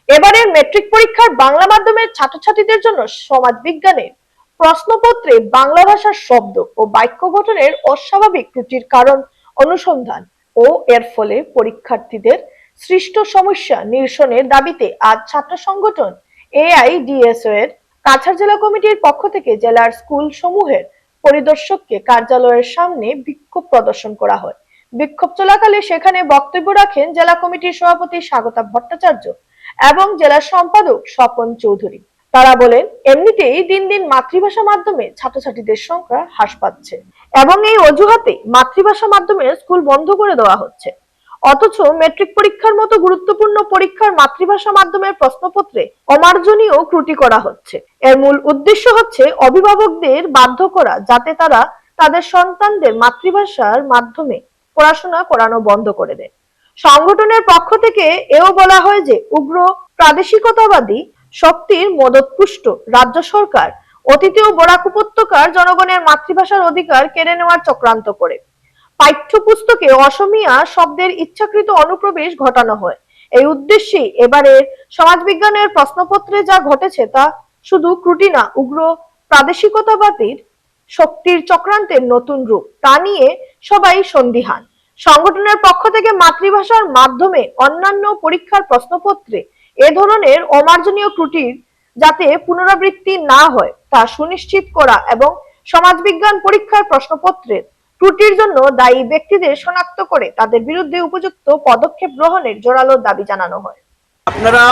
এবারের মেট্রিক পরীক্ষার বাংলা মাধ্যমের ছাত্রছাত্রীদের জন্য সমাজ বিজ্ঞানের প্রশ্নপত্রে বাংলা ভাষার শব্দ ও বাক্য গঠনের অস্বাভাবিক ত্রুটির কারণ অনুসন্ধান ও এর ফলে পরীক্ষার্থীদের সৃষ্ট সমস্যা নিরসনের দাবিতে আজ ছাত্র সংগঠন এআইডিএসও এর কাছাড় জেলা কমিটির পক্ষ থেকে জেলার স্কুল সমূহের পরিদর্শককে কার্যালয়ের সামনে বিক্ষোভ প্রদর্শন করা হয়। বিক্ষোভ চলাকালে সেখানে বক্তব্য রাখেন জেলা কমিটির সভাপতি স্বাগতা ভট্টাচার্য এবং জেলা সম্পাদক স্বপন চৌধুরী। তারা বলেন, এমনিতেই দিন দিন মাতৃভাষা মাধ্যমে ছাত্রছাত্রীদের সংখ্যা হ্রাস পাচ্ছে এবং এই অজুহাতে মাতৃভাষা মাধ্যমে স্কুল বন্ধ করে দেওয়া হচ্ছে। অথচ মেট্রিক পরীক্ষার মতো গুরুত্বপূর্ণ পরীক্ষার মাতৃভাষা মাধ্যমের প্রশ্নপত্রে অমার্জনীয় ত্রুটি করা হচ্ছে। এর মূল উদ্দেশ্য হচ্ছে অভিভাবকদের বাধ্য করা যাতে তারা তাদের সন্তানদের মাতৃভাষার মাধ্যমে পড়াশোনা করানো বন্ধ করে দেয়। সংগঠনের পক্ষ থেকে এও বলা হয় যে উগ্র প্রাদেশিকতাবাদী শক্তির মদতপুষ্ট রাজ্য সরকার অতীতেও বরাক উপত্যকার জনগণের মাতৃভাষার অধিকার কেড়ে নেওয়ার চক্রান্ত করে পাঠ্যপুস্তকে অসমীয়া শব্দের ইচ্ছাকৃত অনুপ্রবেশ ঘটানো হয়। এই উদ্দেশ্যে এবারের সমাজবিজ্ঞানের প্রশ্নপত্রে যা ঘটেছে তা শুধু ত্রুটি না, উগ্র প্রাদেশিকতাবাদীর শক্তির চক্রান্তের নতুন রূপ। তা নিয়ে সবাই সন্দিহান। সংগঠনের পক্ষ থেকে মাতৃভাষার মাধ্যমে অন্যান্য পরীক্ষার প্রশ্নপত্রে এ ধরনের অমার্জনীয় ত্রুটির যাতে পুনরাবৃত্তি না হয় তা সুনিশ্চিত করা এবং সমাজবিজ্ঞান পরীক্ষার প্রশ্নপত্রের ত্রুটির জন্য দায়ী ব্যক্তিদের শনাক্ত করে তাদের বিরুদ্ধে উপযুক্ত পদক্ষেপ গ্রহণের জোরালো দাবি জানানো হয়। আপনারা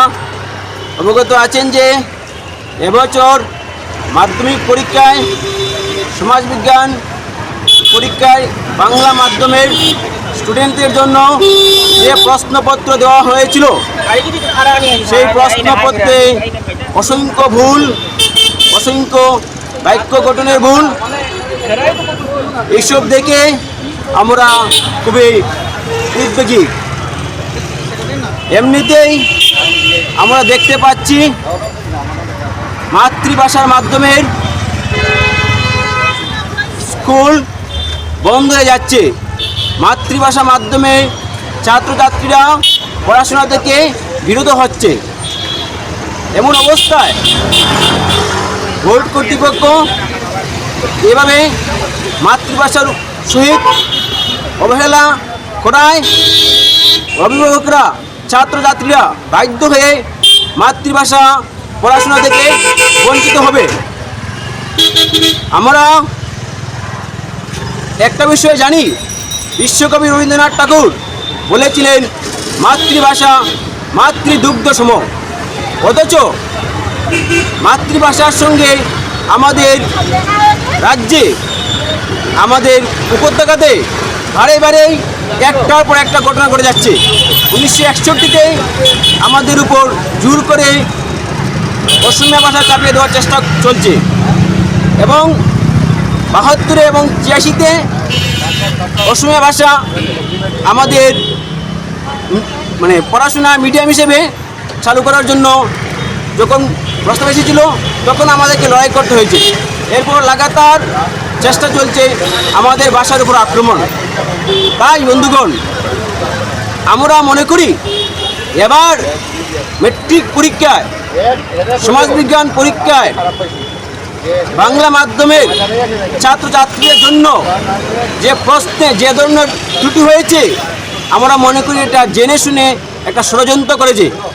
অবগত আছেন যে এবছর মাধ্যমিক পরীক্ষায় সমাজবিজ্ঞান পরীক্ষায় বাংলা মাধ্যমের স্টুডেন্টদের জন্য যে প্রশ্নপত্র দেওয়া হয়েছিল সেই প্রশ্নপত্রে অসংখ্য ভুল, অসংখ্য বাক্য গঠনের ভুল, এইসব দেখে আমরা খুবই উদ্বেগী। এমনিতেই আমরা দেখতে পাচ্ছি মাতৃভাষার মাধ্যমের স্কুল বন্ধ হয়ে যাচ্ছে। মাতৃভাষা মাধ্যমে ছাত্রছাত্রীরা পড়াশোনা থেকে বিরত হচ্ছে। এমন অবস্থায় বোর্ড কর্তৃপক্ষ এভাবে মাতৃভাষার সহিত অবহেলা করায় অভিভাবকরা, ছাত্রছাত্রীরা বাধ্য হয়ে মাতৃভাষা পড়াশোনা থেকে বঞ্চিত হবে। আমরা একটা বিষয় জানি, বিশ্বকবি রবীন্দ্রনাথ ঠাকুর বলেছিলেন মাতৃভাষা মাতৃদুগ্ধ সম। অথচ মাতৃভাষার সঙ্গে আমাদের রাজ্যে, আমাদের উপত্যকাতে বারে বারেই একটার পর একটা ঘটনা ঘটে যাচ্ছে। 1961-তে আমাদের উপর জোর করে অসমীয়া ভাষা চাপিয়ে দেওয়ার চেষ্টা চলছে এবং 72 এবং 86-তে অসমীয়া ভাষা আমাদের পড়াশোনা মিডিয়াম হিসেবে চালু করার জন্য যখন প্রস্তাব এসেছিল তখন আমাদেরকে লড়াই করতে হয়েছে। এরপর লাগাতার চেষ্টা চলছে আমাদের ভাষার উপর আক্রমণ। তাই বন্ধুগণ, আমরা মনে করি এবার মেট্রিক পরীক্ষায়, সমাজবিজ্ঞান পরীক্ষায় বাংলা মাধ্যমের ছাত্রছাত্রীদের জন্য যে প্রশ্নে যে ধরনের ত্রুটি হয়েছে, আমরা মনে করি এটা জেনে শুনে একটা ষড়যন্ত্র করেছে।